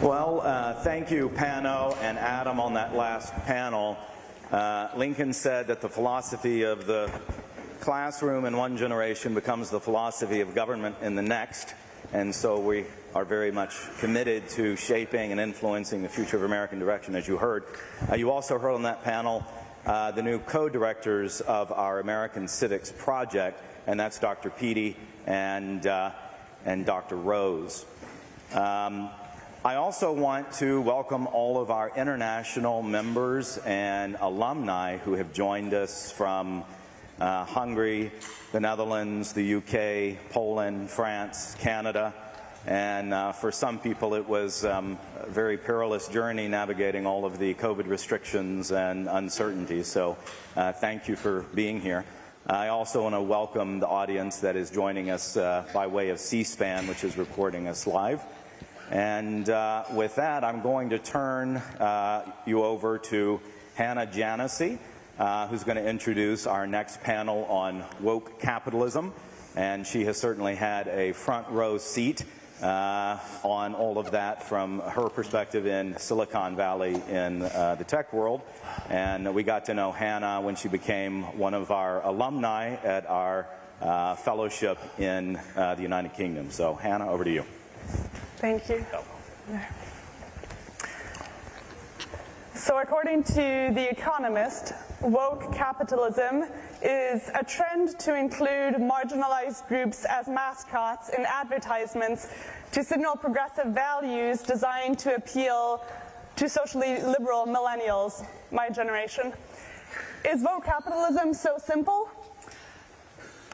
Well, thank you, Pano and Adam, on that last panel. Lincoln said that the philosophy of the classroom in one generation becomes the philosophy of government in the next, and so we are very much committed to shaping and influencing the future of American direction, as you heard. You also heard on that panel the new co-directors of our American Civics Project, and that's Dr. Peaty and Dr. Rose. I also want to welcome all of our international members and alumni who have joined us from Hungary, the Netherlands, the UK, Poland, France, Canada, and for some people it was a very perilous journey navigating all of the COVID restrictions and uncertainties, so thank you for being here. I also want to welcome the audience that is joining us by way of C-SPAN, which is recording us live. And with that, I'm going to turn you over to Hannah Janessi, who's going to introduce our next panel on woke capitalism. And she has certainly had a front row seat on all of that from her perspective in Silicon Valley in the tech world. And we got to know Hannah when she became one of our alumni at our fellowship in the United Kingdom. So Hannah, over to you. Thank you. So according to The Economist, woke capitalism is a trend to include marginalized groups as mascots in advertisements to signal progressive values designed to appeal to socially liberal millennials, my generation. Is woke capitalism so simple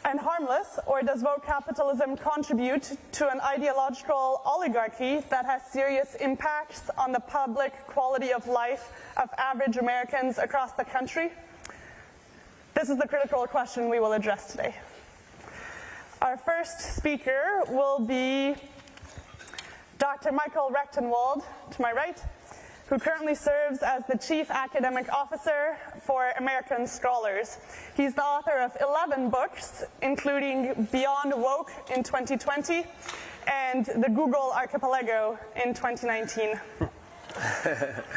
and harmless, or does woke capitalism contribute to an ideological oligarchy that has serious impacts on the public quality of life of average Americans across the country? This is the critical question we will address today. Our first speaker will be Dr. Michael Rectenwald, to my right, who currently serves as the Chief Academic Officer for American Scholars. He's the author of 11 books, including Beyond Woke in 2020 and The Google Archipelago in 2019.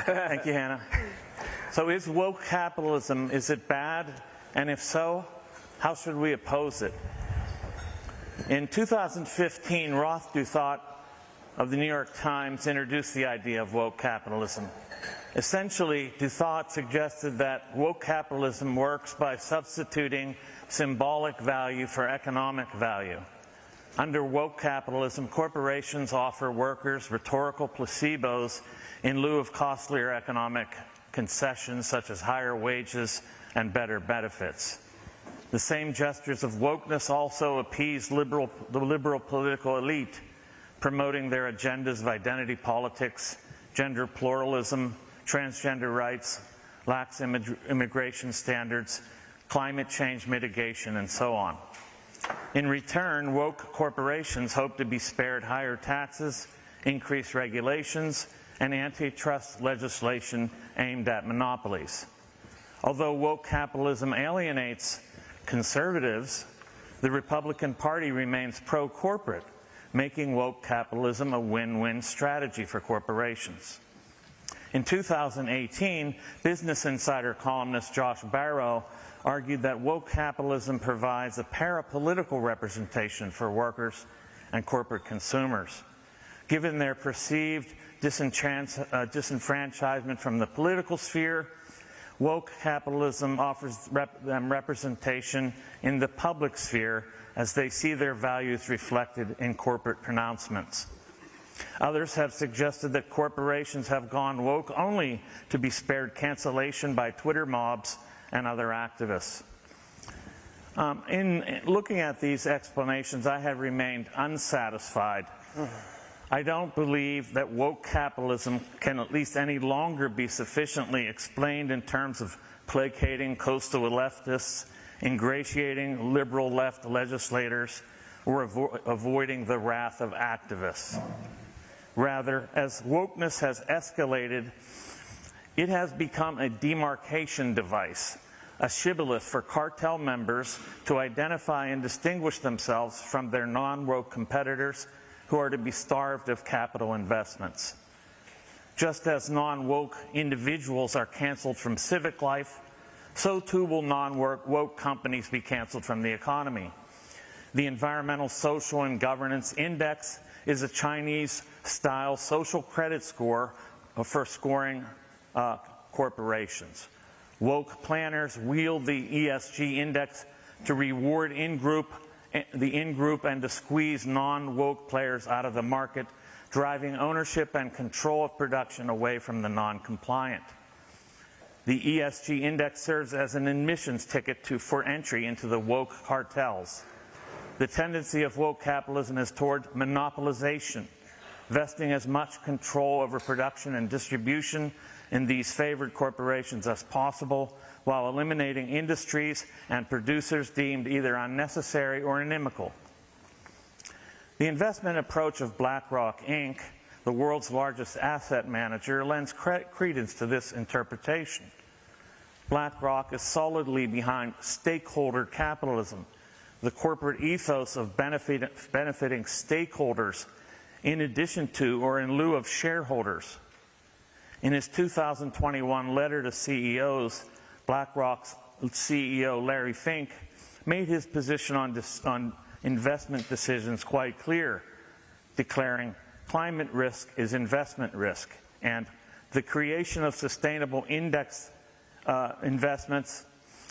Thank you, Hannah. So is woke capitalism, is it bad? And if so, how should we oppose it? In 2015, Roth Duthot of the New York Times introduced the idea of woke capitalism. Essentially, Duthot suggested that woke capitalism works by substituting symbolic value for economic value. Under woke capitalism, corporations offer workers rhetorical placebos in lieu of costlier economic concessions such as higher wages and better benefits. The same gestures of wokeness also appease the liberal political elite, promoting their agendas of identity politics, gender pluralism, transgender rights, lax immigration standards, climate change mitigation, and so on. In return, woke corporations hope to be spared higher taxes, increased regulations, and antitrust legislation aimed at monopolies. Although woke capitalism alienates conservatives, the Republican Party remains pro-corporate, making woke capitalism a win-win strategy for corporations. In 2018, Business Insider columnist Josh Barrow argued that woke capitalism provides a parapolitical representation for workers and corporate consumers. Given their perceived disenfranchisement from the political sphere, woke capitalism offers them representation in the public sphere as they see their values reflected in corporate pronouncements. Others have suggested that corporations have gone woke only to be spared cancellation by Twitter mobs and other activists. In looking at these explanations, I have remained unsatisfied. I don't believe that woke capitalism can at least any longer be sufficiently explained in terms of placating coastal leftists, ingratiating liberal left legislators, or avoiding the wrath of activists. Rather, as wokeness has escalated, it has become a demarcation device, a shibboleth for cartel members to identify and distinguish themselves from their non-woke competitors who are to be starved of capital investments. Just as non-woke individuals are canceled from civic life, so too will non-woke companies be canceled from the economy. The Environmental, Social, and Governance Index is a Chinese-style social credit score for scoring corporations. Woke planners wield the ESG index to reward the in-group and to squeeze non-woke players out of the market, driving ownership and control of production away from the non-compliant. The ESG index serves as an admissions ticket for entry into the woke cartels. The tendency of woke capitalism is toward monopolization, vesting as much control over production and distribution in these favored corporations as possible, while eliminating industries and producers deemed either unnecessary or inimical. The investment approach of BlackRock, Inc., the world's largest asset manager, lends credence to this interpretation. BlackRock is solidly behind stakeholder capitalism, the corporate ethos of benefiting stakeholders in addition to or in lieu of shareholders. In his 2021 letter to CEOs, BlackRock's CEO Larry Fink made his position on investment decisions quite clear, declaring climate risk is investment risk, and the creation of sustainable index investments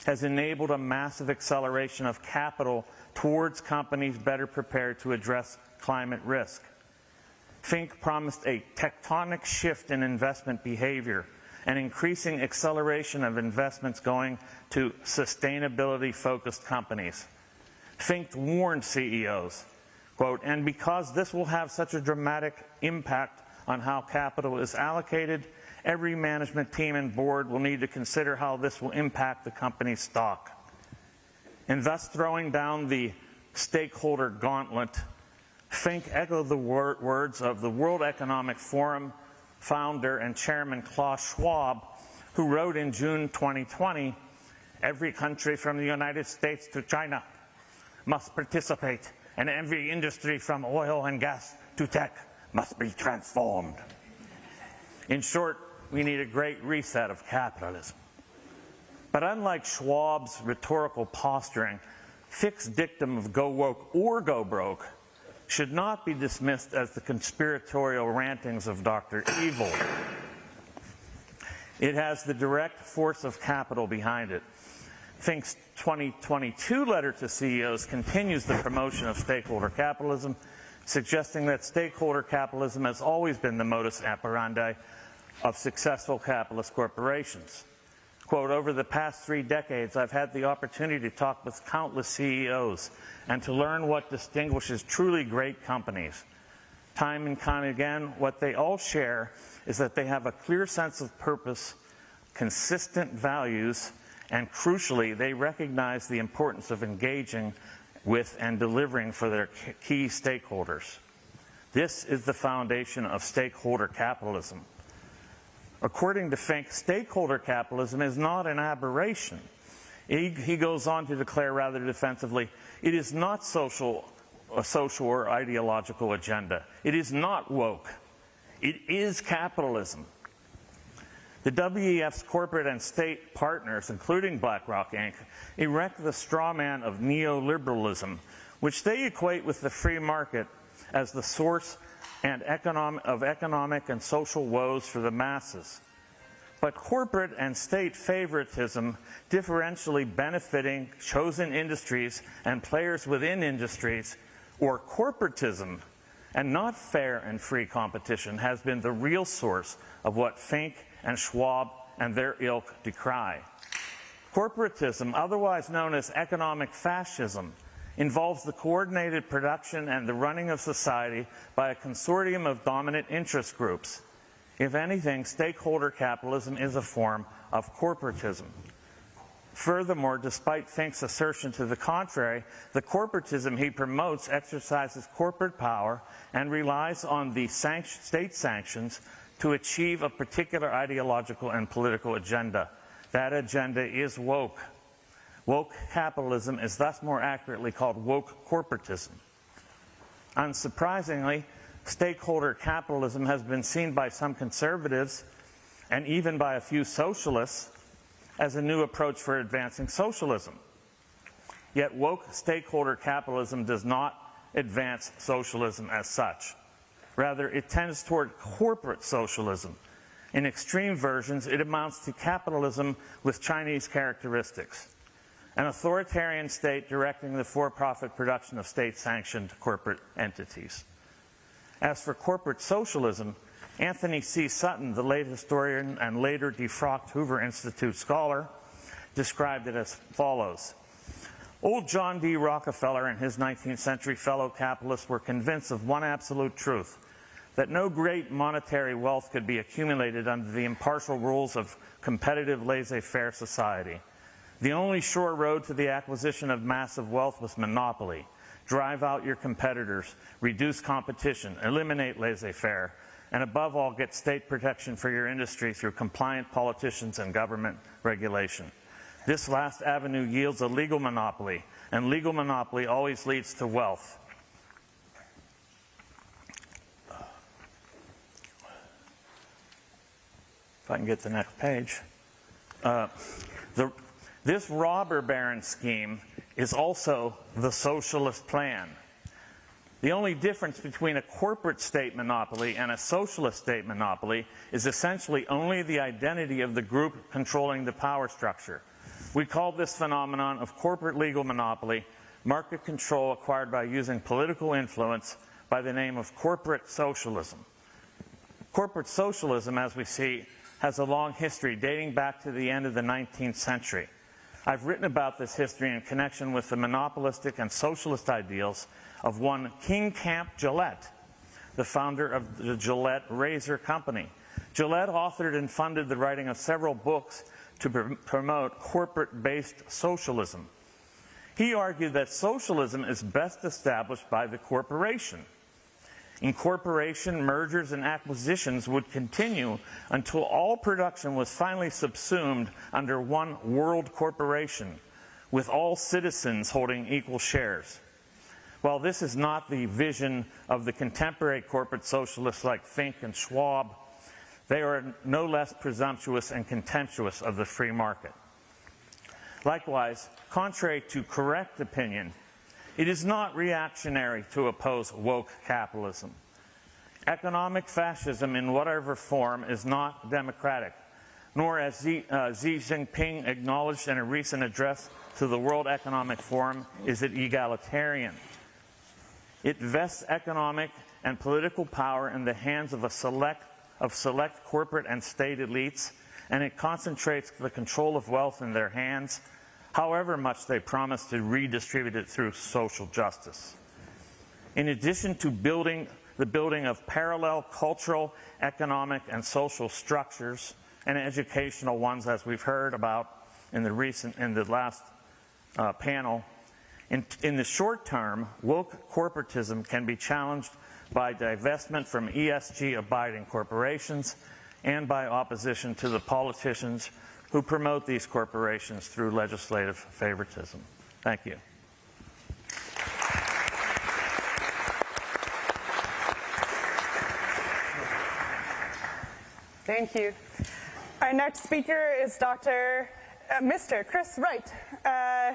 has enabled a massive acceleration of capital towards companies better prepared to address climate risk. Fink promised a tectonic shift in investment behavior, an increasing acceleration of investments going to sustainability-focused companies. Fink warned CEOs, quote, "And because this will have such a dramatic impact on how capital is allocated, every management team and board will need to consider how this will impact the company's stock." In thus throwing down the stakeholder gauntlet, Fink echoed the words of the World Economic Forum founder and chairman Klaus Schwab, who wrote in June 2020, "Every country from the United States to China must participate, and every industry from oil and gas to tech must be transformed." In short, we need a great reset of capitalism. But unlike Schwab's rhetorical posturing, Fink's dictum of go woke or go broke should not be dismissed as the conspiratorial rantings of Dr. Evil. It has the direct force of capital behind it. Fink's 2022 letter to CEOs continues the promotion of stakeholder capitalism, suggesting that stakeholder capitalism has always been the modus operandi of successful capitalist corporations. Quote, "Over the past 3 decades, I've had the opportunity to talk with countless CEOs and to learn what distinguishes truly great companies. Time and time again, what they all share is that they have a clear sense of purpose, consistent values, and crucially, they recognize the importance of engaging with and delivering for their key stakeholders. This is the foundation of stakeholder capitalism." According to Fink, stakeholder capitalism is not an aberration. He goes on to declare rather defensively, it is not a social or ideological agenda. It is not woke. It is capitalism. The WEF's corporate and state partners, including BlackRock, Inc., erect the straw man of neoliberalism, which they equate with the free market as the source and economic and social woes for the masses. But corporate and state favoritism, differentially benefiting chosen industries and players within industries, or corporatism, and not fair and free competition, has been the real source of what Fink and Schwab and their ilk decry. Corporatism, otherwise known as economic fascism, involves the coordinated production and the running of society by a consortium of dominant interest groups. If anything, stakeholder capitalism is a form of corporatism. Furthermore, despite Fink's assertion to the contrary, the corporatism he promotes exercises corporate power and relies on the state sanctions to achieve a particular ideological and political agenda. That agenda is woke. Woke capitalism is thus more accurately called woke corporatism. Unsurprisingly, stakeholder capitalism has been seen by some conservatives and even by a few socialists as a new approach for advancing socialism. Yet woke stakeholder capitalism does not advance socialism as such. Rather, it tends toward corporate socialism. In extreme versions, it amounts to capitalism with Chinese characteristics, an authoritarian state directing the for-profit production of state-sanctioned corporate entities. As for corporate socialism, Anthony C. Sutton, the late historian and later defrocked Hoover Institute scholar, described it as follows. Old John D. Rockefeller and his 19th century fellow capitalists were convinced of one absolute truth, that no great monetary wealth could be accumulated under the impartial rules of competitive laissez-faire society. The only sure road to the acquisition of massive wealth was monopoly. Drive out your competitors, reduce competition, eliminate laissez-faire, and above all, get state protection for your industry through compliant politicians and government regulation. This last avenue yields a legal monopoly, and legal monopoly always leads to wealth. If I can get the next page. This robber baron scheme is also the socialist plan. The only difference between a corporate state monopoly and a socialist state monopoly is essentially only the identity of the group controlling the power structure. We call this phenomenon of corporate legal monopoly market control acquired by using political influence by the name of corporate socialism. Corporate socialism, as we see, has a long history dating back to the end of the 19th century. I've written about this history in connection with the monopolistic and socialist ideals of one King Camp Gillette, the founder of the Gillette Razor Company. Gillette authored and funded the writing of several books to promote corporate-based socialism. He argued that socialism is best established by the corporation. Incorporation, mergers, and acquisitions would continue until all production was finally subsumed under one world corporation, with all citizens holding equal shares. While this is not the vision of the contemporary corporate socialists like Fink and Schwab, they are no less presumptuous and contemptuous of the free market. Likewise, contrary to correct opinion, it is not reactionary to oppose woke capitalism. Economic fascism in whatever form is not democratic, nor, as Xi Jinping acknowledged in a recent address to the World Economic Forum, is it egalitarian. It vests economic and political power in the hands of select corporate and state elites, and it concentrates the control of wealth in their hands, however much they promise to redistribute it through social justice. In addition to the building of parallel cultural, economic, and social structures, and educational ones, as we've heard about in the last panel, in the short term, woke corporatism can be challenged by divestment from ESG-abiding corporations and by opposition to the politicians who promote these corporations through legislative favoritism. Thank you. Thank you. Our next speaker is Mr. Chris Wright,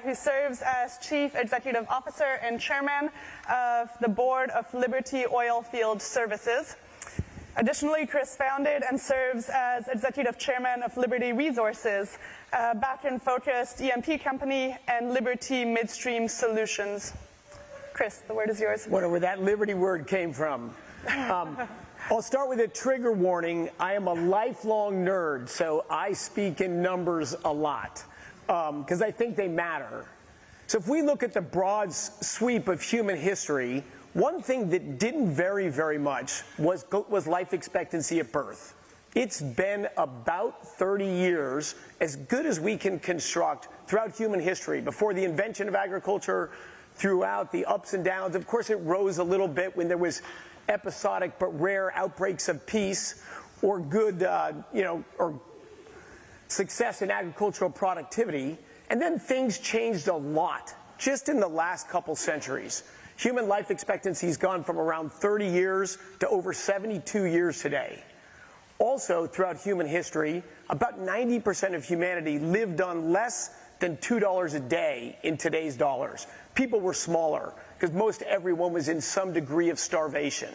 who serves as Chief Executive Officer and Chairman of the Board of Liberty Oilfield Services. Additionally, Chris founded and serves as Executive Chairman of Liberty Resources, a back-end-focused E&P company, and Liberty Midstream Solutions. Chris, the word is yours. Wonder where that Liberty word came from. I'll start with a trigger warning. I am a lifelong nerd, so I speak in numbers a lot, because I think they matter. So if we look at the broad sweep of human history, one thing that didn't vary very much was life expectancy at birth. It's been about 30 years, as good as we can construct throughout human history, before the invention of agriculture, throughout the ups and downs. Of course, it rose a little bit when there was episodic but rare outbreaks of peace or good, or success in agricultural productivity. And then things changed a lot just in the last couple centuries. Human life expectancy has gone from around 30 years to over 72 years today. Also, throughout human history, about 90% of humanity lived on less than $2 a day in today's dollars. People were smaller because most everyone was in some degree of starvation.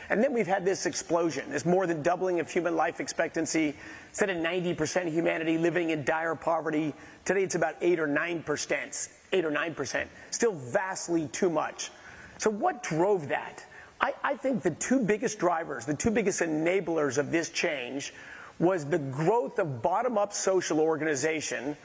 And then we've had this explosion, this more than doubling of human life expectancy. Instead of 90% of humanity living in dire poverty, today it's about 8 or 9%, still vastly too much. So what drove that? I think the two biggest drivers, the two biggest enablers of this change was the growth of bottom-up social organization.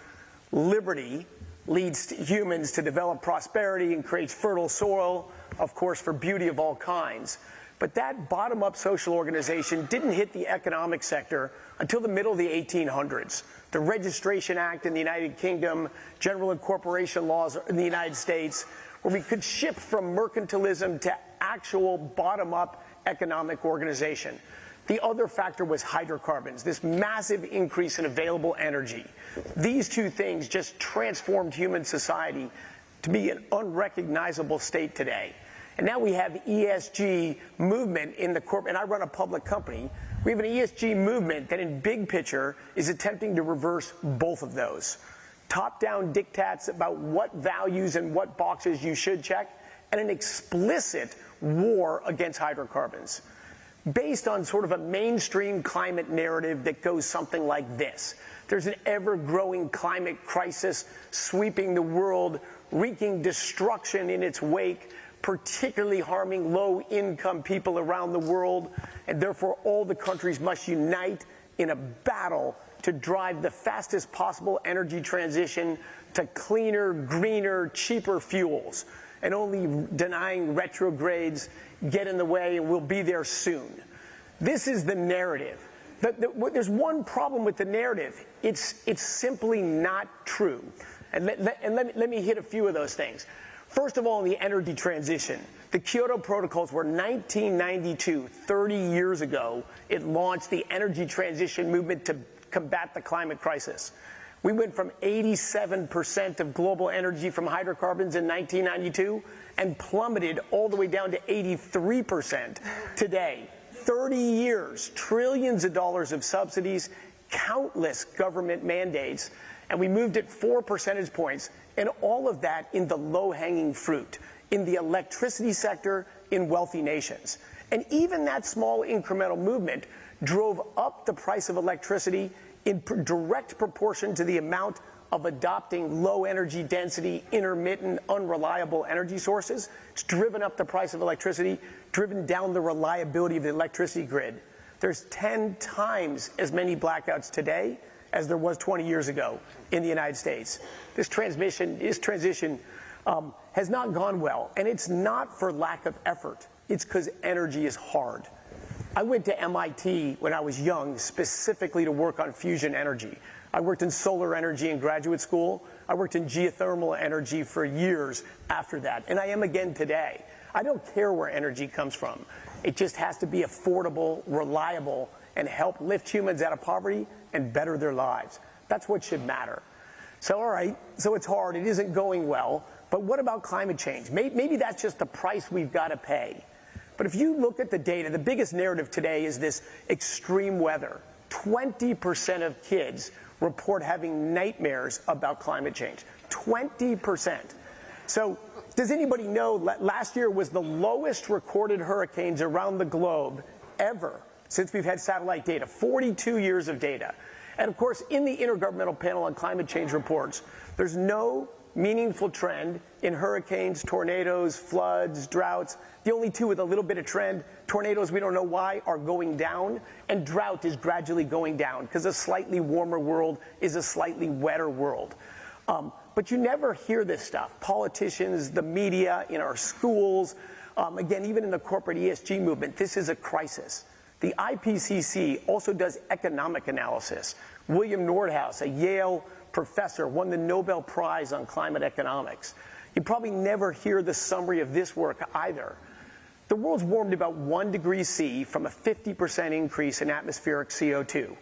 Liberty leads humans to develop prosperity and creates fertile soil, of course, for beauty of all kinds. But that bottom-up social organization didn't hit the economic sector until the middle of the 1800s. The Registration Act in the United Kingdom, general incorporation laws in the United States, where we could shift from mercantilism to actual bottom-up economic organization. The other factor was hydrocarbons, this massive increase in available energy. These two things just transformed human society to be an unrecognizable state today. And now we have ESG movement in the corporate, and I run a public company. We have an ESG movement that in big picture is attempting to reverse both of those. Top-down diktats about what values and what boxes you should check, and an explicit war against hydrocarbons, based on sort of a mainstream climate narrative that goes something like this. There's an ever-growing climate crisis sweeping the world, wreaking destruction in its wake, particularly harming low-income people around the world, and therefore all the countries must unite in a battle to drive the fastest possible energy transition to cleaner, greener, cheaper fuels. And only denying retrogrades get in the way, and we'll be there soon. This is the narrative. There's one problem with the narrative. It's simply not true. And let me hit a few of those things. First of all, in the energy transition, the Kyoto Protocols were 1992, 30 years ago. It launched the energy transition movement to combat the climate crisis. We went from 87% of global energy from hydrocarbons in 1992 and plummeted all the way down to 83% today. 30 years, trillions of dollars of subsidies, countless government mandates, and we moved it 4 percentage points, and all of that in the low-hanging fruit, in the electricity sector, in wealthy nations. And even that small incremental movement drove up the price of electricity in direct proportion to the amount of adopting low energy density, intermittent, unreliable energy sources. It's driven up the price of electricity, driven down the reliability of the electricity grid. There's 10 times as many blackouts today as there was 20 years ago in the United States. This transition has not gone well, and it's not for lack of effort. It's because energy is hard. I went to MIT when I was young specifically to work on fusion energy. I worked in solar energy in graduate school. I worked in geothermal energy for years after that, and I am again today. I don't care where energy comes from. It just has to be affordable, reliable, and help lift humans out of poverty and better their lives. That's what should matter. So, all right, so it's hard. It isn't going well. But what about climate change? Maybe that's just the price we've got to pay. But if you look at the data, the biggest narrative today is this extreme weather. 20% of kids report having nightmares about climate change. 20%. So does anybody know last year was the lowest recorded hurricanes around the globe ever since we've had satellite data, 42 years of data. And of course, in the Intergovernmental Panel on Climate Change reports, there's no meaningful trend in hurricanes, tornadoes, floods, droughts. The only two with a little bit of trend, tornadoes, we don't know why, are going down, and drought is gradually going down because a slightly warmer world is a slightly wetter world. But you never hear this stuff. Politicians, the media, in our schools, again, even in the corporate ESG movement, this is a crisis. The IPCC also does economic analysis. William Nordhaus, a Yale professor, won the Nobel Prize on climate economics. You probably never hear the summary of this work either. The world's warmed about 1 degree C from a 50% increase in atmospheric CO2.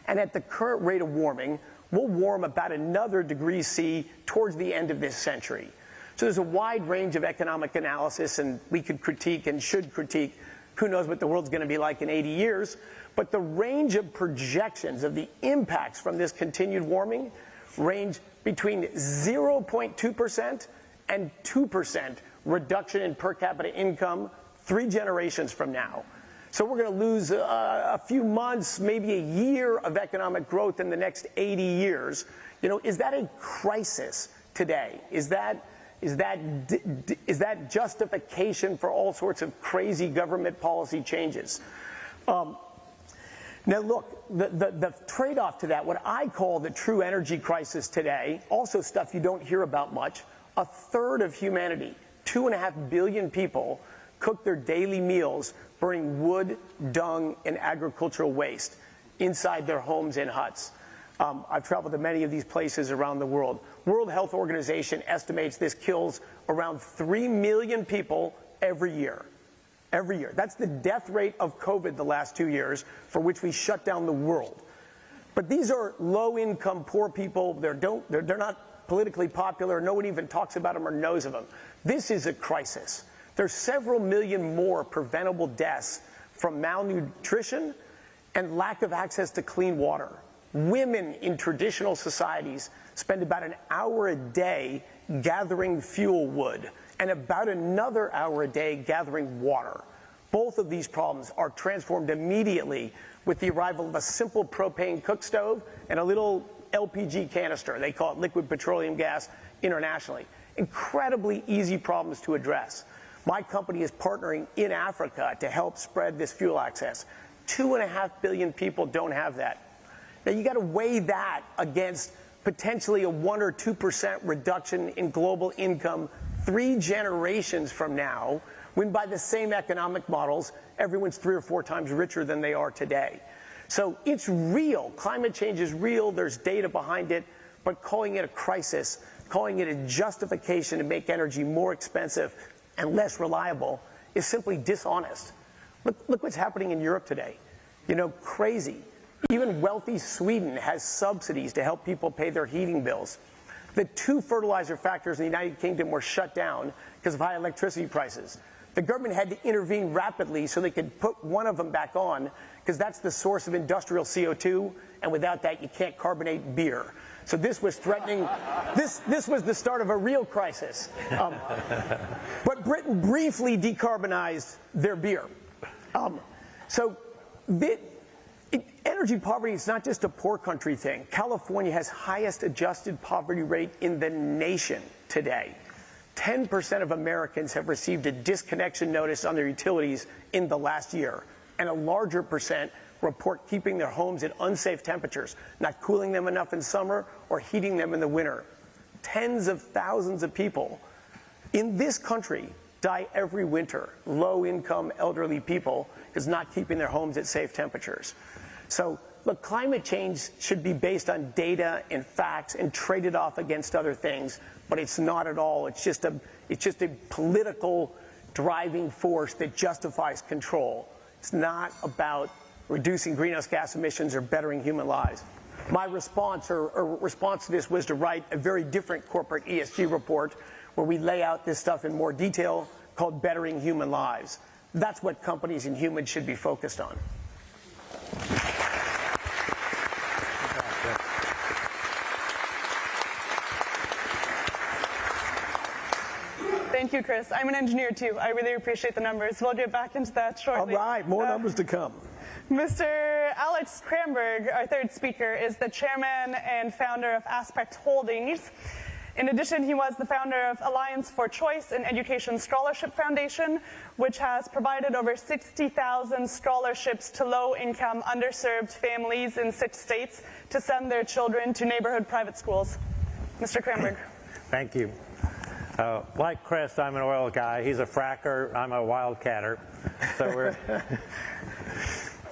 And at the current rate of warming, we'll warm about another degree C towards the end of this century. So there's a wide range of economic analysis, and we could critique and should critique. Who knows what the world's going to be like in 80 years? But the range of projections of the impacts from this continued warming range between 0.2% and 2% reduction in per capita income 3 generations from now. So we're going to lose a few months, maybe a year of economic growth in the next 80 years. You know, is that a crisis today? Is that justification for all sorts of crazy government policy changes? Now look, the trade-off to that, what I call the true energy crisis today, also stuff you don't hear about much, a third of humanity, 2.5 billion people, cook their daily meals burning wood, dung, and agricultural waste inside their homes and huts. I've traveled to many of these places around the world. World Health Organization estimates this kills around 3 million people every year. Every year. That's the death rate of COVID the last 2 years, for which we shut down the world. But these are low-income, poor people. They're not politically popular. No one even talks about them or knows of them. This is a crisis. There's several million more preventable deaths from malnutrition and lack of access to clean water. Women in traditional societies spend about an hour a day gathering fuel wood and about another hour a day gathering water. Both of these problems are transformed immediately with the arrival of a simple propane cook stove and a little LPG canister. They call it liquid petroleum gas internationally. Incredibly easy problems to address. My company is partnering in Africa to help spread this fuel access. 2.5 billion people don't have that. Now you got to weigh that against potentially a 1 or 2% reduction in global income 3 generations from now, when by the same economic models, everyone's 3 or 4 times richer than they are today. So it's real. Climate change is real. There's data behind it. But calling it a crisis, calling it a justification to make energy more expensive and less reliable is simply dishonest. Look what's happening in Europe today. You know, crazy. Even wealthy Sweden has subsidies to help people pay their heating bills. The 2 fertilizer factories in the United Kingdom were shut down because of high electricity prices. The government had to intervene rapidly so they could put one of them back on, because that's the source of industrial CO2, and without that you can't carbonate beer. So this was threatening, this was the start of a real crisis. But Britain briefly decarbonized their beer. Energy poverty is not just a poor country thing. California has highest adjusted poverty rate in the nation today. 10% of Americans have received a disconnection notice on their utilities in the last year, and a larger percent report keeping their homes at unsafe temperatures, not cooling them enough in summer or heating them in the winter. Tens of thousands of people in this country die every winter, low-income elderly people, because not keeping their homes at safe temperatures. So, look, climate change should be based on data and facts and traded off against other things, but it's not at all. It's just a political driving force that justifies control. It's not about reducing greenhouse gas emissions or bettering human lives. My response to this was to write a very different corporate ESG report where we lay out this stuff in more detail, called Bettering Human Lives. That's what companies and humans should be focused on. Thank you, Chris. I'm an engineer too. I really appreciate the numbers. We'll get back into that shortly. All right, more numbers to come. Mr. Alex Cranberg, our third speaker, is the chairman and founder of Aspect Holdings. In addition, he was the founder of Alliance for Choice and Education Scholarship Foundation, which has provided over 60,000 scholarships to low-income, underserved families in 6 states to send their children to neighborhood private schools. Mr. Cranberg. Thank you. Like Chris, I'm an oil guy. He's a fracker. I'm a wildcatter. So we're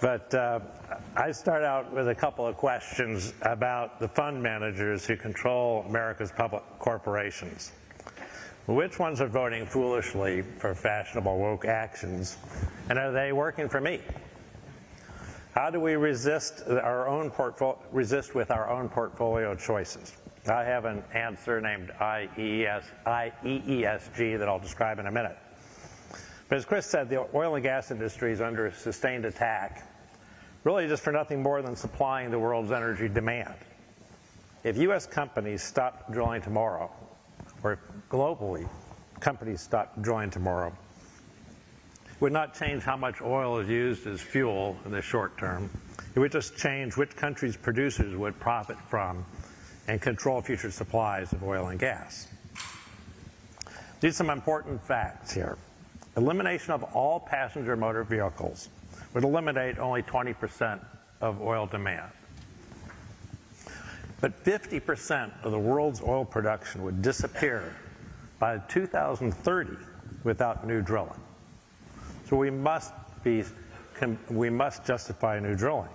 But I start out with a couple of questions about the fund managers who control America's public corporations. Which ones are voting foolishly for fashionable woke actions, and are they working for me? How do we resist with our own portfolio choices? I have an answer named IEESG that I'll describe in a minute. But as Chris said, the oil and gas industry is under sustained attack, really just for nothing more than supplying the world's energy demand. If U.S. companies stopped drilling tomorrow, or globally companies stopped drilling tomorrow, it would not change how much oil is used as fuel in the short term. It would just change which countries' producers would profit from and control future supplies of oil and gas. These are some important facts here. Elimination of all passenger motor vehicles would eliminate only 20% of oil demand. But 50% of the world's oil production would disappear by 2030 without new drilling. So we must justify new drilling.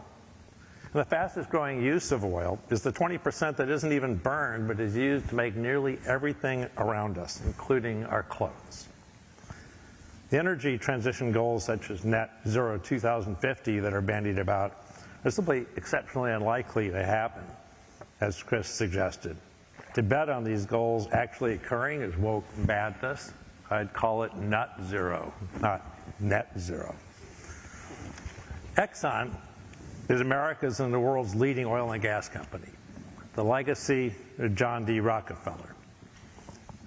And the fastest growing use of oil is the 20% that isn't even burned but is used to make nearly everything around us, including our clothes. The energy transition goals such as net zero 2050 that are bandied about are simply exceptionally unlikely to happen, as Chris suggested. To bet on these goals actually occurring is woke madness. I'd call it nut zero, not net zero. Exxon is America's and the world's leading oil and gas company, the legacy of John D. Rockefeller.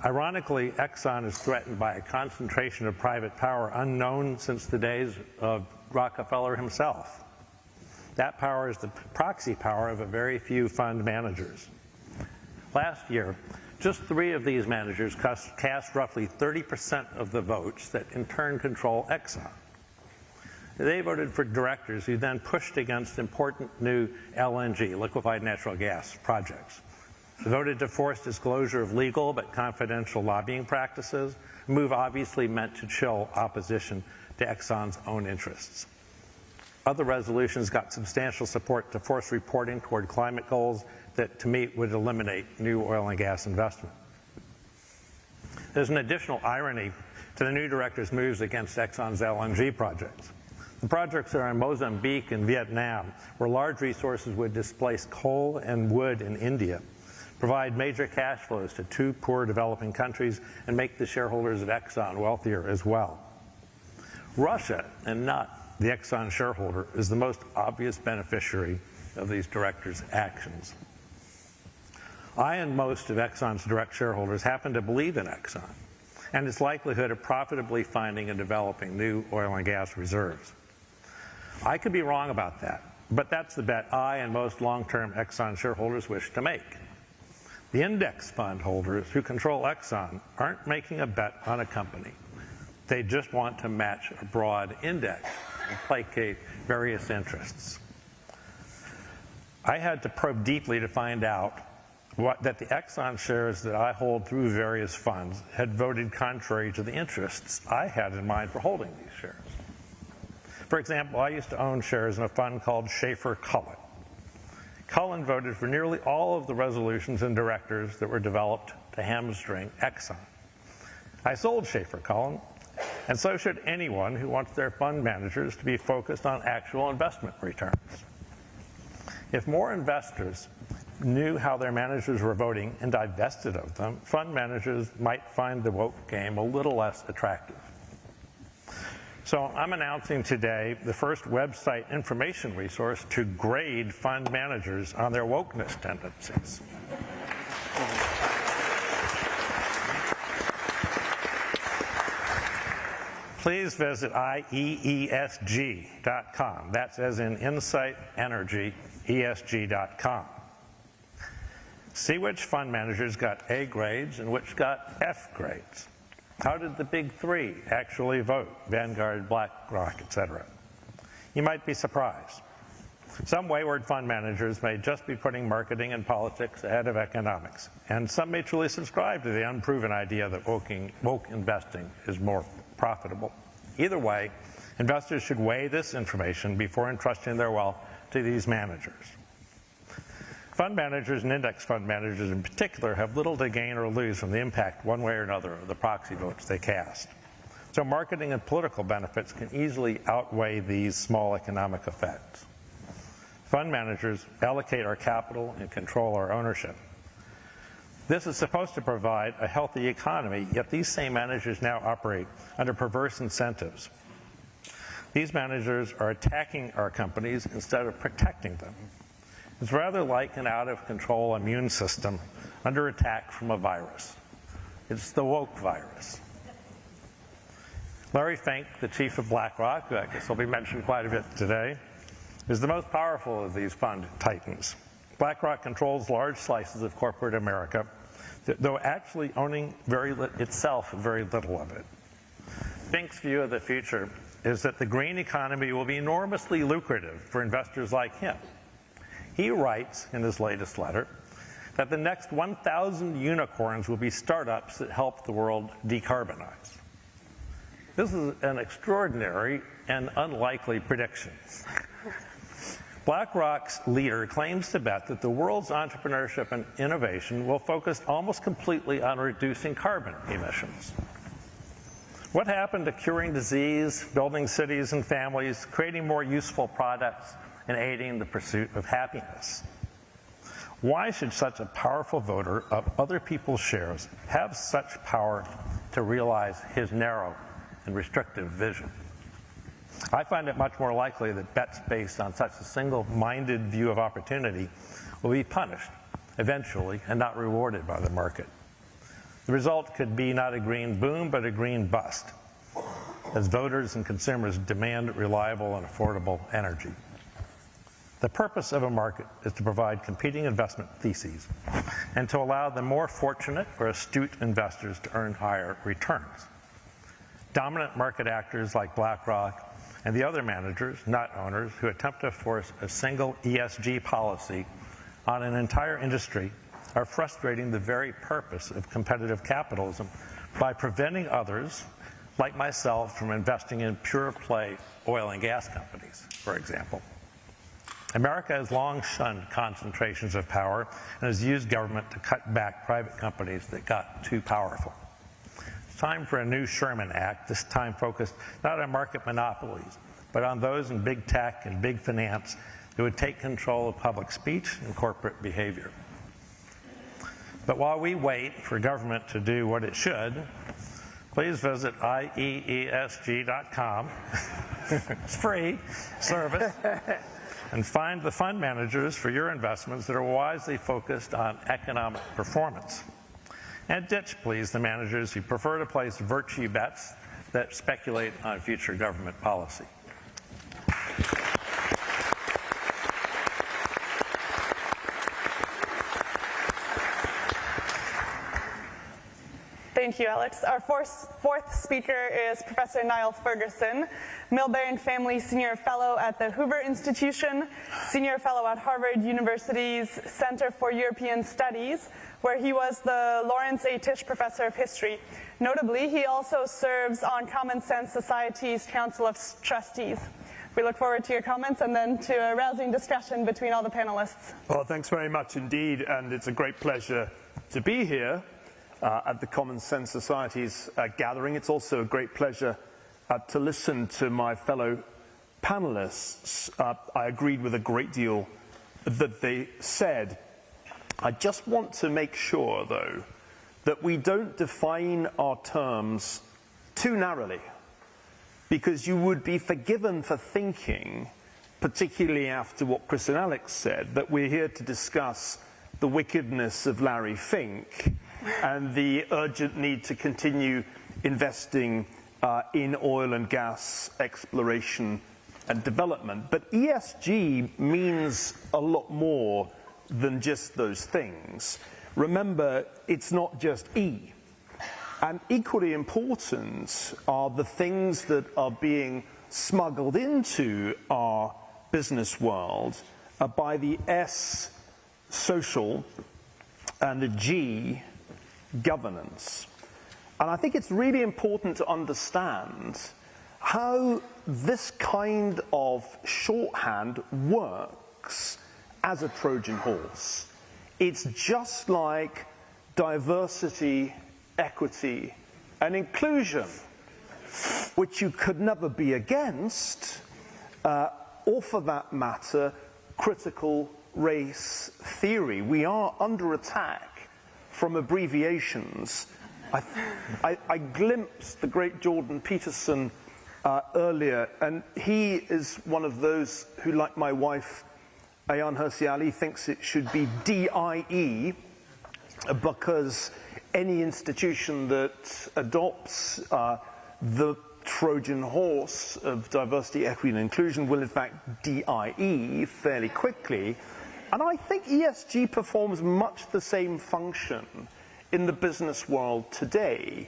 Ironically, Exxon is threatened by a concentration of private power unknown since the days of Rockefeller himself. That power is the proxy power of a very few fund managers. Last year, just 3 of these managers cast roughly 30% of the votes that in turn control Exxon. They voted for directors who then pushed against important new LNG, liquefied natural gas, projects. They voted to force disclosure of legal but confidential lobbying practices, a move obviously meant to chill opposition to Exxon's own interests. Other resolutions got substantial support to force reporting toward climate goals that, to me, would eliminate new oil and gas investment. There's an additional irony to the new directors' moves against Exxon's LNG projects. The projects are in Mozambique and Vietnam, where large resources would displace coal and wood in India, provide major cash flows to 2 poor developing countries, and make the shareholders of Exxon wealthier as well. Russia, and not the Exxon shareholder, is the most obvious beneficiary of these directors' actions. I and most of Exxon's direct shareholders happen to believe in Exxon and its likelihood of profitably finding and developing new oil and gas reserves. I could be wrong about that, but that's the bet I and most long-term Exxon shareholders wish to make. The index fund holders who control Exxon aren't making a bet on a company. They just want to match a broad index and placate various interests. I had to probe deeply to find out that the Exxon shares that I hold through various funds had voted contrary to the interests I had in mind for holding these shares. For example, I used to own shares in a fund called Schaefer-Cullen. Cullen voted for nearly all of the resolutions and directors that were developed to hamstring Exxon. I sold Schaefer-Cullen, and so should anyone who wants their fund managers to be focused on actual investment returns. If more investors knew how their managers were voting and divested of them, fund managers might find the woke game a little less attractive. So I'm announcing today the first website information resource to grade fund managers on their wokeness tendencies. Please visit IEESG.com. That's as in Insight Energy, ESG.com. See which fund managers got A grades and which got F grades. How did the big 3 actually vote? Vanguard, BlackRock, etc. You might be surprised. Some wayward fund managers may just be putting marketing and politics ahead of economics, and some may truly subscribe to the unproven idea that woke investing is more profitable. Either way, investors should weigh this information before entrusting their wealth to these managers. Fund managers and index fund managers in particular have little to gain or lose from the impact one way or another of the proxy votes they cast. So marketing and political benefits can easily outweigh these small economic effects. Fund managers allocate our capital and control our ownership. This is supposed to provide a healthy economy, yet these same managers now operate under perverse incentives. These managers are attacking our companies instead of protecting them. It's rather like an out-of-control immune system under attack from a virus. It's the woke virus. Larry Fink, the chief of BlackRock, who I guess will be mentioned quite a bit today, is the most powerful of these fund titans. BlackRock controls large slices of corporate America, though actually owning itself very little of it. Fink's view of the future is that the green economy will be enormously lucrative for investors like him. He writes in his latest letter that the next 1,000 unicorns will be startups that help the world decarbonize. This is an extraordinary and unlikely prediction. BlackRock's leader claims to bet that the world's entrepreneurship and innovation will focus almost completely on reducing carbon emissions. What happened to curing disease, building cities and families, creating more useful products, and aiding the pursuit of happiness? Why should such a powerful voter of other people's shares have such power to realize his narrow and restrictive vision? I find it much more likely that bets based on such a single-minded view of opportunity will be punished eventually and not rewarded by the market. The result could be not a green boom, but a green bust, as voters and consumers demand reliable and affordable energy. The purpose of a market is to provide competing investment theses and to allow the more fortunate or astute investors to earn higher returns. Dominant market actors like BlackRock and the other managers, not owners, who attempt to force a single ESG policy on an entire industry are frustrating the very purpose of competitive capitalism by preventing others, like myself, from investing in pure-play oil and gas companies, for example. America has long shunned concentrations of power and has used government to cut back private companies that got too powerful. It's time for a new Sherman Act, this time focused not on market monopolies, but on those in big tech and big finance who would take control of public speech and corporate behavior. But while we wait for government to do what it should, please visit IEESG.com, it's free service, and find the fund managers for your investments that are wisely focused on economic performance. And ditch, please, the managers who prefer to place virtue bets that speculate on future government policy. Thank you, Alex. Our fourth speaker is Professor Niall Ferguson, Milbairn Family Senior Fellow at the Hoover Institution, Senior Fellow at Harvard University's Center for European Studies, where he was the Lawrence A. Tisch Professor of History. Notably, he also serves on Common Sense Society's Council of Trustees. We look forward to your comments and then to a rousing discussion between all the panelists. Well, thanks very much indeed, and it's a great pleasure to be here at the Common Sense Society's gathering. It's also a great pleasure to listen to my fellow panelists. I agreed with a great deal that they said. I just want to make sure, though, that we don't define our terms too narrowly, because you would be forgiven for thinking, particularly after what Chris and Alex said, that we're here to discuss the wickedness of Larry Fink and the urgent need to continue investing in oil and gas exploration and development. But ESG means a lot more than just those things. Remember, it's not just E. And equally important are the things that are being smuggled into our business world by the S, social, and the G, governance. And I think it's really important to understand how this kind of shorthand works as a Trojan horse. It's just like diversity, equity, and inclusion, which you could never be against, or for that matter, critical race theory. We are under attack from abbreviations. I glimpsed the great Jordan Peterson earlier, and he is one of those who, like my wife, Ayaan Hirsi Ali, thinks it should be DIE, because any institution that adopts the Trojan horse of diversity, equity, and inclusion will in fact DIE fairly quickly. And I think ESG performs much the same function in the business world today.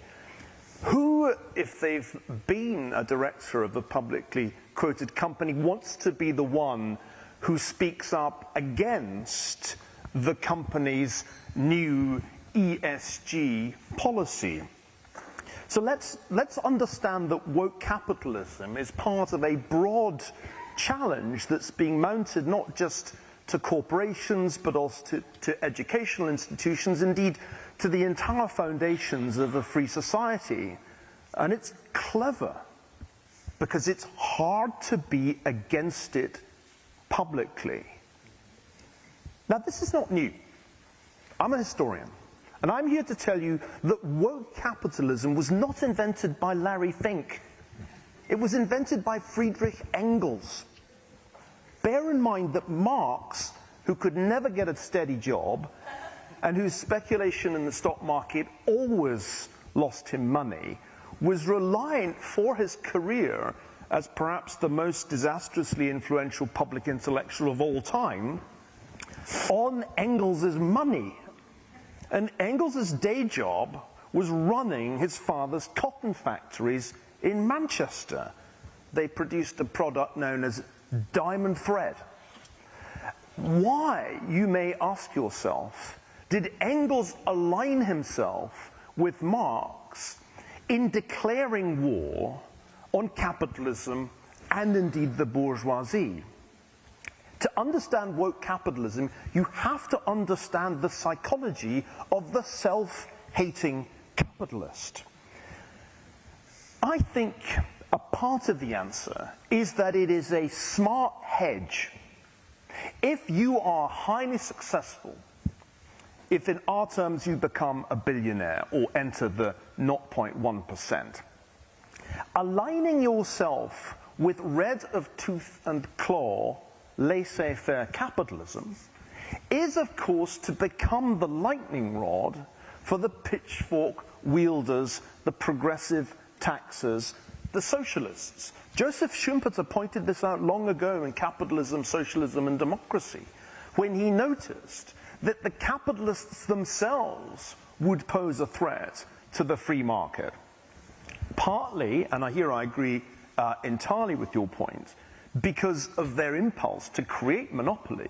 Who, if they've been a director of a publicly quoted company, wants to be the one who speaks up against the company's new ESG policy? So let's understand that woke capitalism is part of a broad challenge that's being mounted not just to corporations, but also to educational institutions, indeed to the entire foundations of a free society. And it's clever, because it's hard to be against it publicly. Now, this is not new. I'm a historian, and I'm here to tell you that woke capitalism was not invented by Larry Fink. It was invented by Friedrich Engels. Bear in mind that Marx, who could never get a steady job, and whose speculation in the stock market always lost him money, was reliant for his career as perhaps the most disastrously influential public intellectual of all time on Engels' money. And Engels' day job was running his father's cotton factories in Manchester. They produced a product known as diamond thread. Why, you may ask yourself, did Engels align himself with Marx in declaring war on capitalism and indeed the bourgeoisie? To understand woke capitalism, you have to understand the psychology of the self-hating capitalist. I think a part of the answer is that it is a smart hedge. If you are highly successful, if in our terms you become a billionaire or enter the 0.1%, aligning yourself with red of tooth and claw laissez-faire capitalism is, of course, to become the lightning rod for the pitchfork wielders, the progressive taxers, the socialists. Joseph Schumpeter pointed this out long ago in Capitalism, Socialism, and Democracy, when he noticed that the capitalists themselves would pose a threat to the free market. Partly, and here I agree entirely with your point, because of their impulse to create monopolies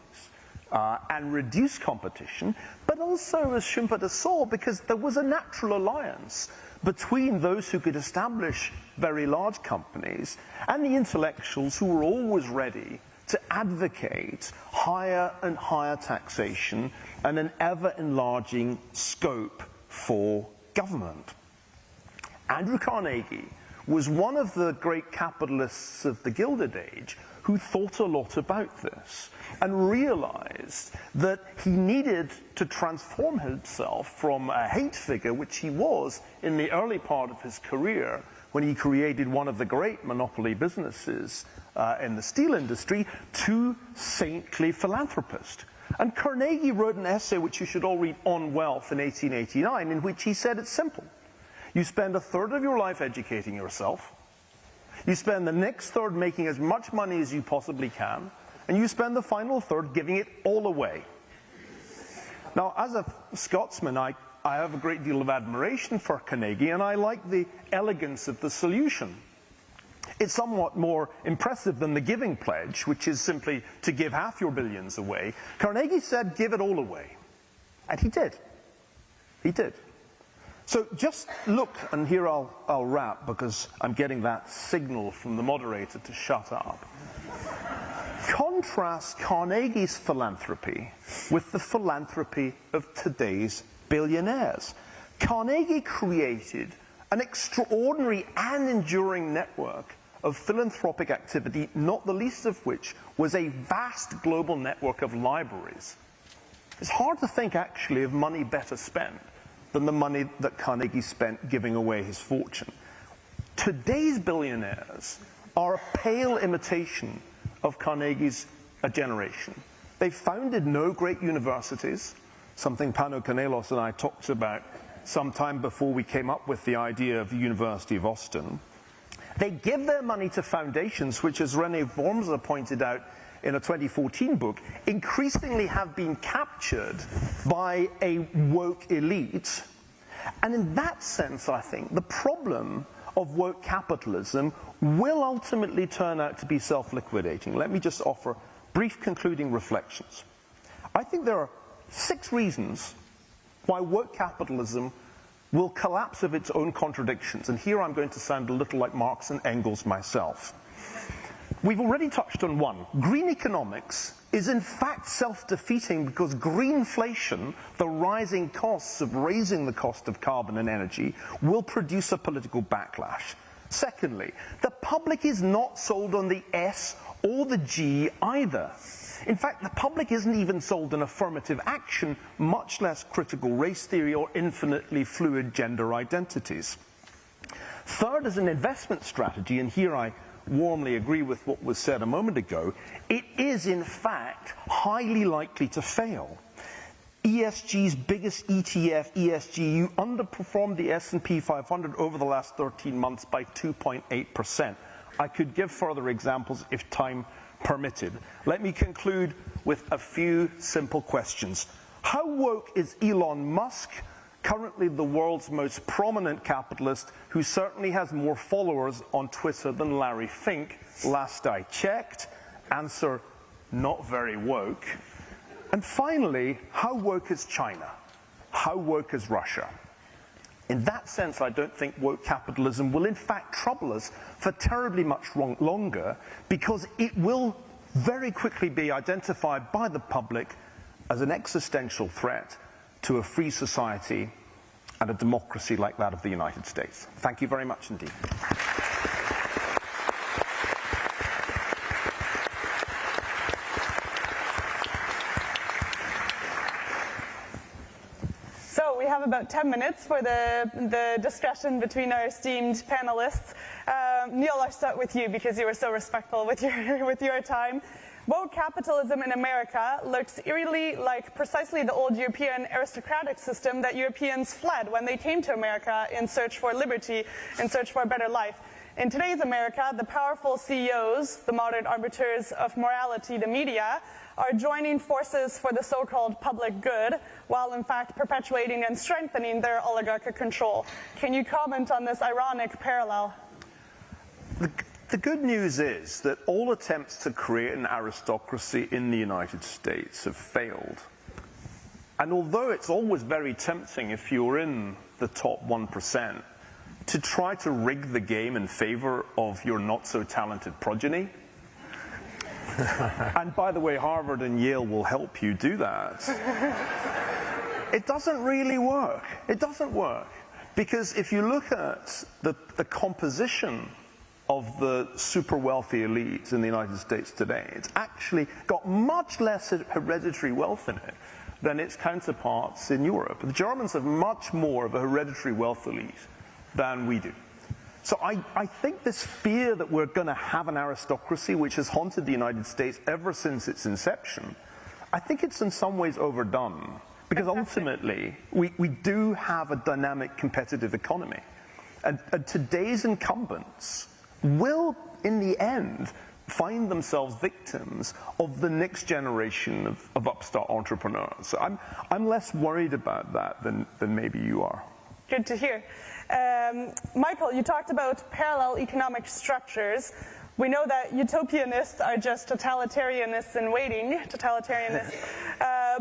and reduce competition, but also, as Schumpeter saw, because there was a natural alliance between those who could establish very large companies and the intellectuals who were always ready to advocate higher and higher taxation and an ever-enlarging scope for government. Andrew Carnegie was one of the great capitalists of the Gilded Age who thought a lot about this and realized that he needed to transform himself from a hate figure, which he was in the early part of his career when he created one of the great monopoly businesses in the steel industry, to saintly philanthropist. And Carnegie wrote an essay which you should all read on wealth in 1889, in which he said it's simple. You spend a third of your life educating yourself, you spend the next third making as much money as you possibly can, and you spend the final third giving it all away. Now, as a Scotsman, I have a great deal of admiration for Carnegie, and I like the elegance of the solution. It's somewhat more impressive than the giving pledge, which is simply to give half your billions away. Carnegie said, give it all away. And he did. He did. So just look, and here I'll wrap because I'm getting that signal from the moderator to shut up. Contrast Carnegie's philanthropy with the philanthropy of today's billionaires. Carnegie created an extraordinary and enduring network of philanthropic activity, not the least of which was a vast global network of libraries. It's hard to think, actually, of money better spent than the money that Carnegie spent giving away his fortune. Today's billionaires are a pale imitation of Carnegie's generation. They founded no great universities, something Pano Canelos and I talked about some time before we came up with the idea of the University of Austin. They give their money to foundations, which, as René Wormser pointed out in a 2014 book, increasingly have been captured by a woke elite. And in that sense, I think, the problem of woke capitalism will ultimately turn out to be self-liquidating. Let me just offer brief concluding reflections. I think there are 6 reasons why woke capitalism will collapse of its own contradictions. And here I'm going to sound a little like Marx and Engels myself. We've already touched on one. Green economics is in fact self-defeating because greenflation, the rising costs of raising the cost of carbon and energy, will produce a political backlash. Secondly, the public is not sold on the S or the G either. In fact, the public isn't even sold on affirmative action, much less critical race theory or infinitely fluid gender identities. Third, as an investment strategy, and here I warmly agree with what was said a moment ago, it is in fact highly likely to fail. ESG's biggest ETF, ESGU, underperformed the S&P 500 over the last 13 months by 2.8%. I could give further examples if time permitted. Let me conclude with a few simple questions. How woke is Elon Musk, currently the world's most prominent capitalist, who certainly has more followers on Twitter than Larry Fink, last I checked? Answer, not very woke. And finally, how woke is China? How woke is Russia? In that sense, I don't think woke capitalism will in fact trouble us for terribly much longer, because it will very quickly be identified by the public as an existential threat to a free society and a democracy like that of the United States. Thank you very much indeed. So we have about 10 minutes for the discussion between our esteemed panelists. Niall, I'll start with you because you were so respectful with your time. Woke capitalism in America looks eerily like precisely the old European aristocratic system that Europeans fled when they came to America in search for liberty, in search for a better life. In today's America, the powerful CEOs, the modern arbiters of morality, the media, are joining forces for the so-called public good, while in fact perpetuating and strengthening their oligarchic control. Can you comment on this ironic parallel? The good news is that all attempts to create an aristocracy in the United States have failed. And although it's always very tempting, if you're in the top 1%, to try to rig the game in favor of your not-so-talented progeny, and by the way, Harvard and Yale will help you do that, it doesn't really work. It doesn't work. Because if you look at the composition of the super wealthy elites in the United States today, it's actually got much less hereditary wealth in it than its counterparts in Europe. The Germans have much more of a hereditary wealth elite than we do. So I think this fear that we're going to have an aristocracy, which has haunted the United States ever since its inception, I think it's in some ways overdone. Because ultimately, we do have a dynamic competitive economy. And today's incumbents will, in the end, find themselves victims of the next generation of upstart entrepreneurs. So I'm less worried about that than maybe you are. Good to hear. Michael, you talked about parallel economic structures. We know that utopianists are just totalitarianists in waiting,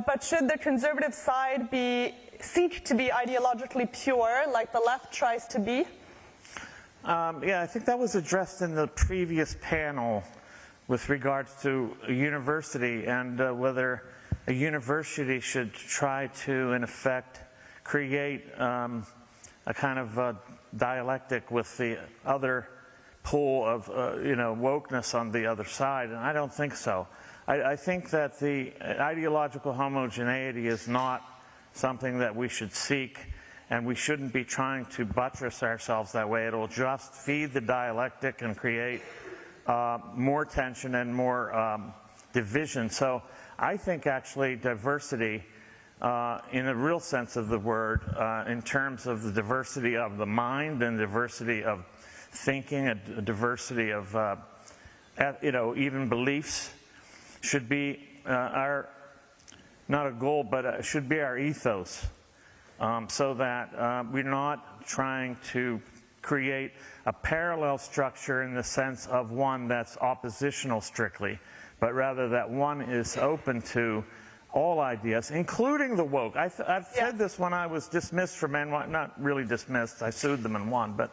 but should the conservative side seek to be ideologically pure, like the left tries to be? Yeah, I think that was addressed in the previous panel with regards to a university and whether a university should try to, in effect, create a kind of dialectic with the other pole of wokeness on the other side, and I don't think so. I think that the ideological homogeneity is not something that we should seek, and we shouldn't be trying to buttress ourselves that way. It'll just feed the dialectic and create more tension and more division. So I think actually diversity, in the real sense of the word, in terms of the diversity of the mind and diversity of thinking, a diversity of even beliefs, should be our, not a goal, but should be our ethos, so that we're not trying to create a parallel structure in the sense of one that's oppositional strictly, but rather that one is open to all ideas, including the woke. I've said this when I was dismissed from NYU, not really dismissed, I sued them and won, but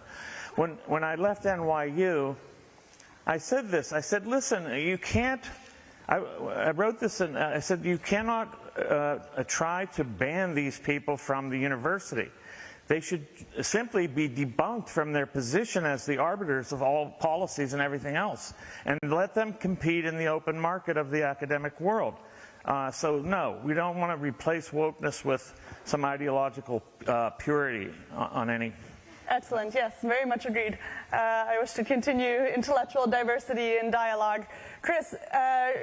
when I left NYU, I said this, I said, listen, you can't, I wrote this, and I said, you cannot try to ban these people from the university. They should simply be debunked from their position as the arbiters of all policies and everything else, and let them compete in the open market of the academic world. So no, we don't want to replace wokeness with some ideological purity on any. Excellent, yes, very much agreed. I wish to continue intellectual diversity in dialogue. Chris,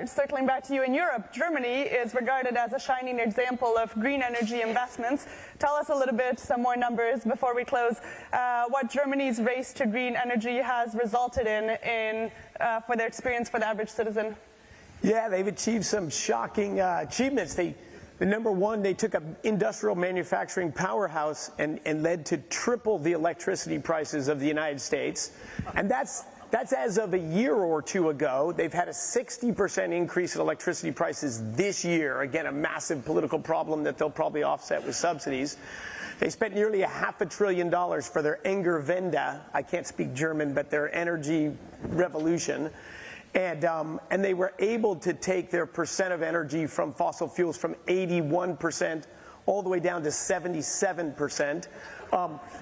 circling back to you, in Europe, Germany is regarded as a shining example of green energy investments. Tell us a little bit, some more numbers before we close, what Germany's race to green energy has resulted in for their experience for the average citizen. Yeah, they've achieved some shocking achievements. The number one, they took an industrial manufacturing powerhouse and led to triple the electricity prices of the United States. And that's as of a year or two ago. They've had a 60% increase in electricity prices this year. Again, a massive political problem that they'll probably offset with subsidies. They spent nearly $500 billion for their Energiewende. I can't speak German, but their energy revolution. And they were able to take their percent of energy from fossil fuels from 81% all the way down to 77%.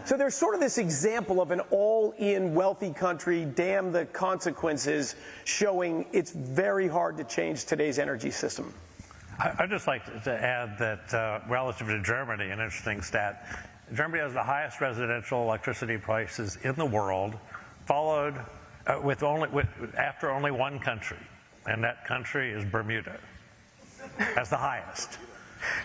So there's sort of this example of an all-in wealthy country, damn the consequences, showing it's very hard to change today's energy system. I'd just like to add that relative to Germany, an interesting stat, Germany has the highest residential electricity prices in the world, followed after only one country, and that country is Bermuda. That's the highest.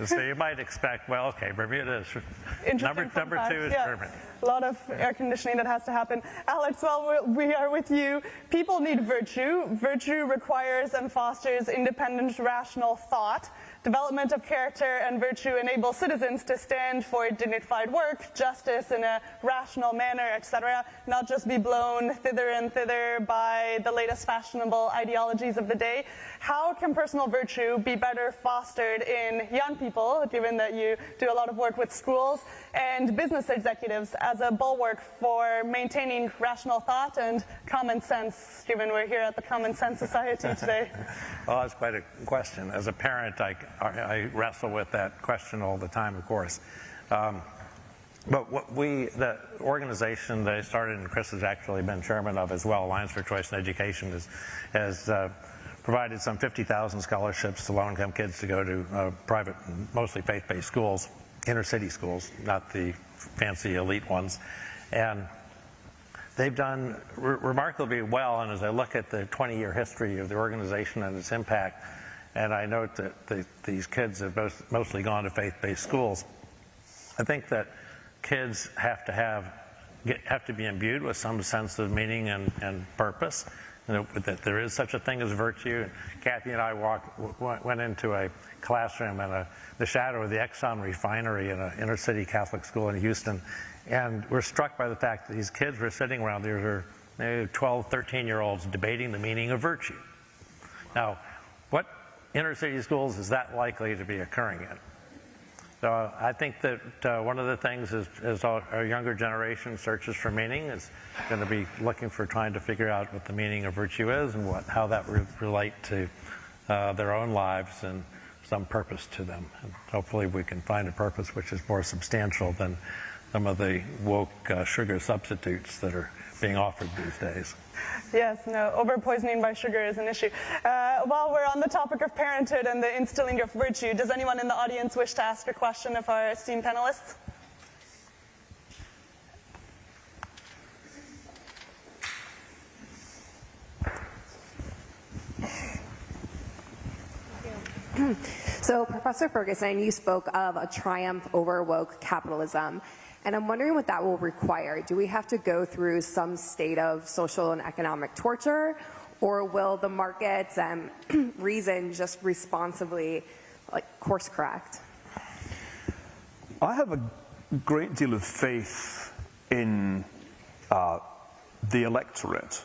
So you might expect, well, okay, Bermuda is number 2 is Germany. A lot of air conditioning that has to happen. Alex, while we are with you, people need virtue. Virtue requires and fosters independent, rational thought. Development of character and virtue enable citizens to stand for dignified work, justice in a rational manner, etc., not just be blown thither and thither by the latest fashionable ideologies of the day. How can personal virtue be better fostered in young people, given that you do a lot of work with schools, and business executives as a bulwark for maintaining rational thought and common sense, given we're here at the Common Sense Society today? Well, that's quite a question. As a parent, I wrestle with that question all the time, of course. But the organization that I started, and Chris has actually been chairman of as well, Alliance for Choice in Education, has provided some 50,000 scholarships to low-income kids to go to private, mostly faith-based schools, inner-city schools, not the fancy elite ones. And they've done remarkably well, and as I look at the 20-year history of the organization and its impact, and I note that these kids have mostly gone to faith-based schools, I think that kids have to be imbued with some sense of meaning and purpose, that there is such a thing as virtue. Kathy and I went into a classroom in the shadow of the Exxon refinery in an inner-city Catholic school in Houston, and we're struck by the fact that these kids were sitting around. There were maybe 12, 13-year-olds debating the meaning of virtue. Now, what inner-city schools is that likely to be occurring in? So I think that one of the things is our younger generation searches for meaning is going to be looking for trying to figure out what the meaning of virtue is and how that would relate to their own lives and some purpose to them. And hopefully we can find a purpose which is more substantial than some of the woke sugar substitutes that are being offered these days. Yes, no, overpoisoning by sugar is an issue. While we're on the topic of parenthood and the instilling of virtue, does anyone in the audience wish to ask a question of our esteemed panelists? So, Professor Ferguson, you spoke of a triumph over woke capitalism, and I'm wondering what that will require. Do we have to go through some state of social and economic torture, or will the markets and reason just responsibly course correct? I have a great deal of faith in the electorate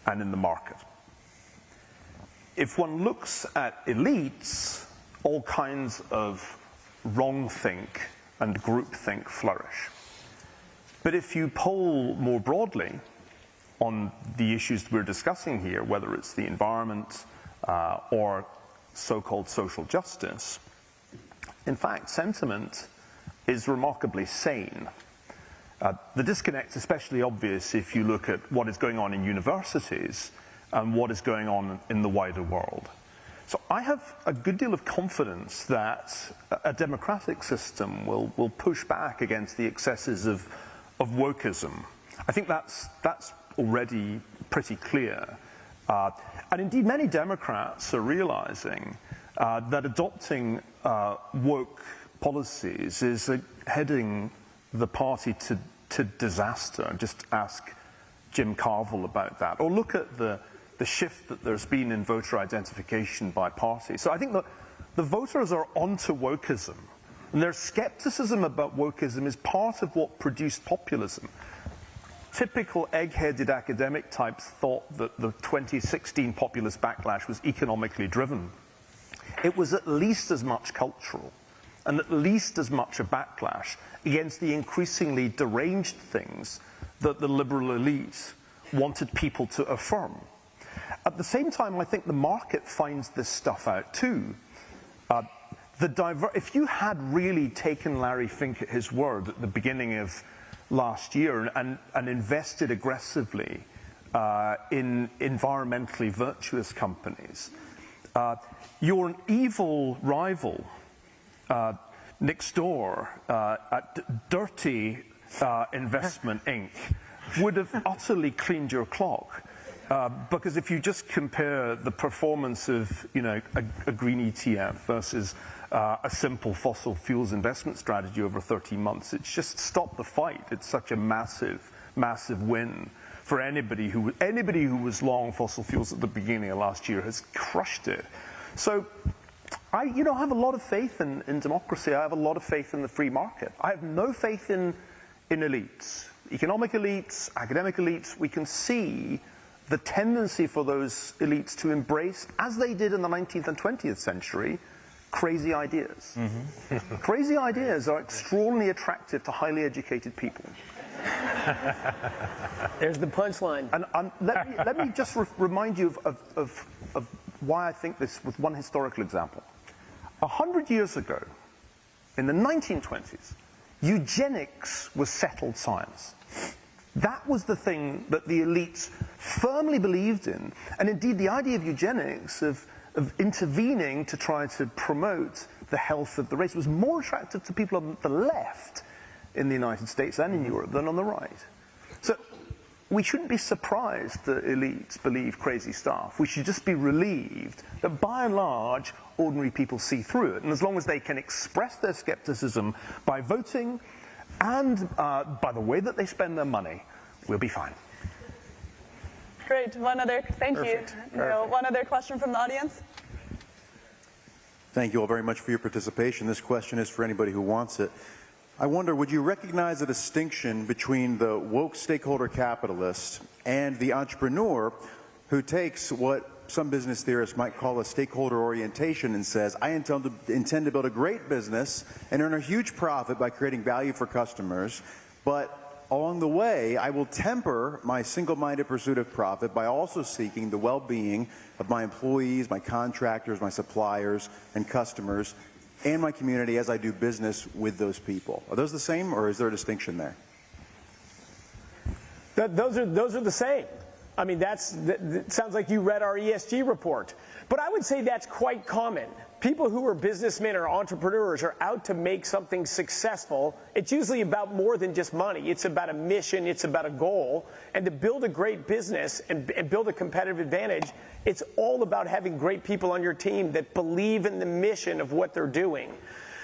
and in the market. If one looks at elites, all kinds of wrongthink and groupthink flourish. But if you poll more broadly on the issues we're discussing here, whether it's the environment or so-called social justice, in fact, sentiment is remarkably sane. The disconnect's especially obvious if you look at what is going on in universities and what is going on in the wider world. So I have a good deal of confidence that a democratic system will push back against the excesses of wokeism. I think that's already pretty clear. And indeed, many Democrats are realizing that adopting woke policies is heading the party to disaster. Just ask Jim Carville about that. Or look at the shift that there's been in voter identification by party. So I think that the voters are onto wokeism, and their skepticism about wokeism is part of what produced populism. Typical egg-headed academic types thought that the 2016 populist backlash was economically driven. It was at least as much cultural, and at least as much a backlash against the increasingly deranged things that the liberal elite wanted people to affirm. At the same time, I think the market finds this stuff out too. If you had really taken Larry Fink at his word at the beginning of last year and invested aggressively in environmentally virtuous companies, your evil rival next door at Dirty Investment Inc. would have utterly cleaned your clock. Because if you just compare the performance of, a green ETF versus a simple fossil fuels investment strategy over 13 months, it's just stopped the fight. It's such a massive, massive win for anybody who was long fossil fuels at the beginning of last year has crushed it. So I have a lot of faith in democracy. I have a lot of faith in the free market. I have no faith in elites, economic elites, academic elites. We can see the tendency for those elites to embrace, as they did in the 19th and 20th century, crazy ideas. Mm-hmm. Crazy ideas are extraordinarily attractive to highly educated people. There's the punchline. And let me just remind you of why I think this with one historical example. 100 years ago, in the 1920s, eugenics was settled science. That was the thing that the elites firmly believed in. And indeed, the idea of eugenics, of intervening to try to promote the health of the race, was more attractive to people on the left in the United States and in Europe than on the right. So we shouldn't be surprised that elites believe crazy stuff. We should just be relieved that by and large, ordinary people see through it. And as long as they can express their skepticism by voting and by the way that they spend their money, we'll be fine. Great. Thank you. Niall, one other question from the audience? Thank you all very much for your participation. This question is for anybody who wants it. I wonder, would you recognize a distinction between the woke stakeholder capitalist and the entrepreneur who takes what some business theorists might call a stakeholder orientation and says, I intend to build a great business and earn a huge profit by creating value for customers, but along the way, I will temper my single-minded pursuit of profit by also seeking the well-being of my employees, my contractors, my suppliers, and customers and my community as I do business with those people. Are those the same, or is there a distinction there? Those are the same. I mean, that sounds like you read our ESG report. But I would say that's quite common. People who are businessmen or entrepreneurs are out to make something successful. It's usually about more than just money. It's about a mission. It's about a goal. And to build a great business and build a competitive advantage, it's all about having great people on your team that believe in the mission of what they're doing.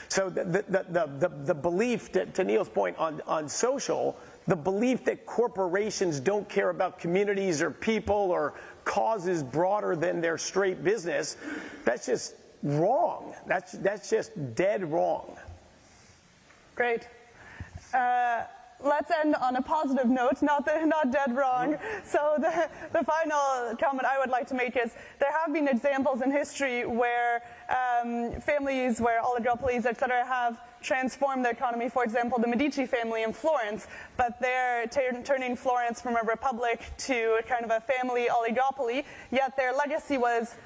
So the belief, to Neil's point on social, the belief that corporations don't care about communities or people or causes broader than their straight business, that's just wrong. That's just dead wrong. Great. Let's end on a positive note, not dead wrong. So the final comment I would like to make is there have been examples in history where families, where oligopolies, etc., have transformed the economy. For example, the Medici family in Florence, but they're turning Florence from a republic to kind of a family oligopoly, yet their legacy was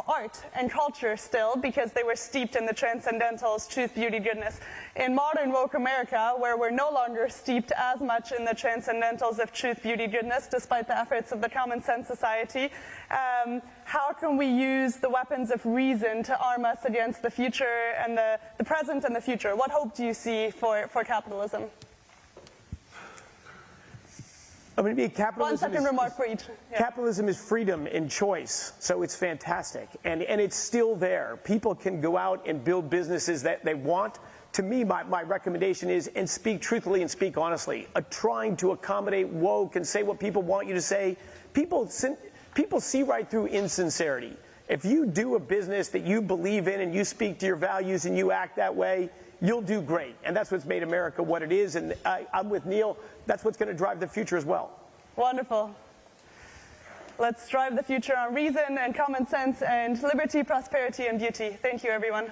art and culture still, because they were steeped in the transcendentals, truth, beauty, goodness. In modern woke America, where we're no longer steeped as much in the transcendentals of truth, beauty, goodness, despite the efforts of the Common Sense Society, how can we use the weapons of reason to arm us against the future and the present and the future? What hope do you see for capitalism? I mean, capitalism 1 second remark for each. Yeah. Capitalism is freedom and choice, so it's fantastic. And it's still there. People can go out and build businesses that they want. To me, my recommendation is, and speak truthfully and speak honestly. Trying to accommodate woke and say what people want you to say. People see right through insincerity. If you do a business that you believe in and you speak to your values and you act that way, you'll do great. And that's what's made America what it is. And I'm with Neil. That's what's going to drive the future as well. Wonderful. Let's drive the future on reason and common sense and liberty, prosperity, and beauty. Thank you, everyone.